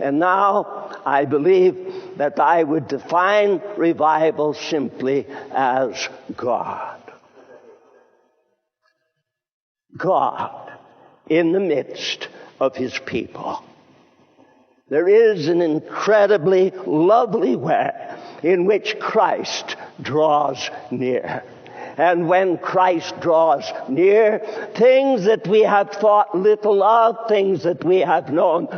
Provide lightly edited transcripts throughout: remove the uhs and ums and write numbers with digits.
And now I believe that I would define revival simply as God. God in the midst of his people. There is an incredibly lovely way in which Christ draws near. And when Christ draws near, things that we have thought little of, things that we have known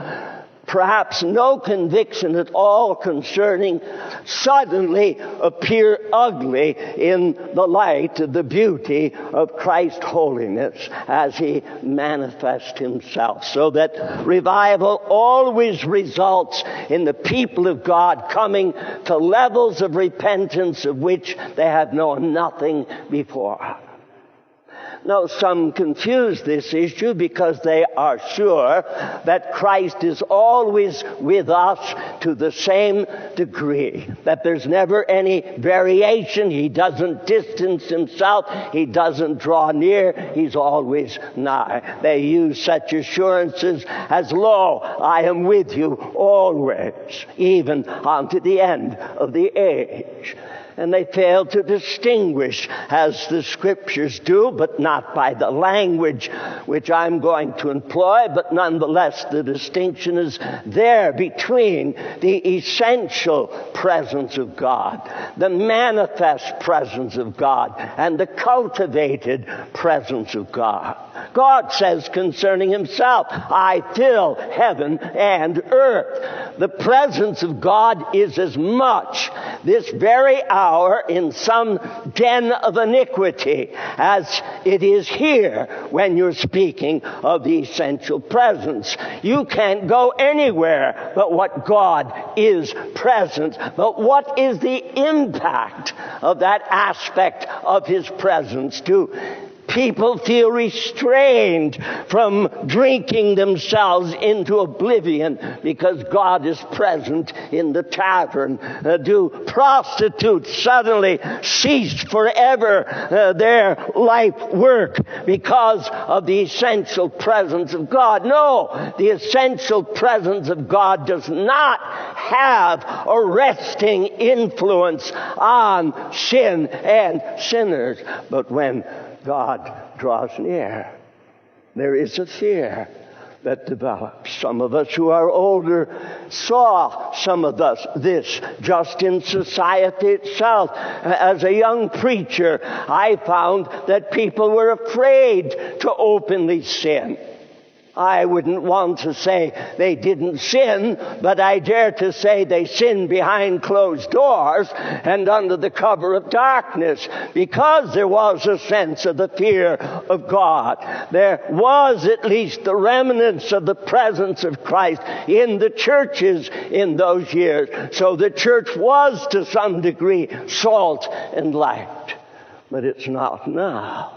perhaps no conviction at all concerning, suddenly appear ugly in the light of the beauty of Christ's holiness as he manifests himself. So that revival always results in the people of God coming to levels of repentance of which they have known nothing before. Now, some confuse this issue because they are sure that Christ is always with us to the same degree, that there's never any variation. He doesn't distance himself. He doesn't draw near. He's always nigh. They use such assurances as, "Lo, I am with you always, even unto the end of the age." And they fail to distinguish, as the Scriptures do, but not by the language which I'm going to employ, but nonetheless the distinction is there between the essential presence of God, the manifest presence of God, and the cultivated presence of God. God says concerning himself, "I fill heaven and earth." The presence of God is as much this very hour in some den of iniquity as it is here when you're speaking of the essential presence. You can't go anywhere but what God is present. But what is the impact of that aspect of his presence? Do people feel restrained from drinking themselves into oblivion because God is present in the tavern? Do prostitutes suddenly cease forever their life work because of the essential presence of God? No, the essential presence of God does not have a resting influence on sin and sinners. But when God draws near, there is a fear that develops. Some of us who are older saw some of this just in society itself. As a young preacher, I found that people were afraid to openly sin. I wouldn't want to say they didn't sin, but I dare to say they sinned behind closed doors and under the cover of darkness, because there was a sense of the fear of God. There was at least the remnants of the presence of Christ in the churches in those years. So the church was to some degree salt and light, but it's not now.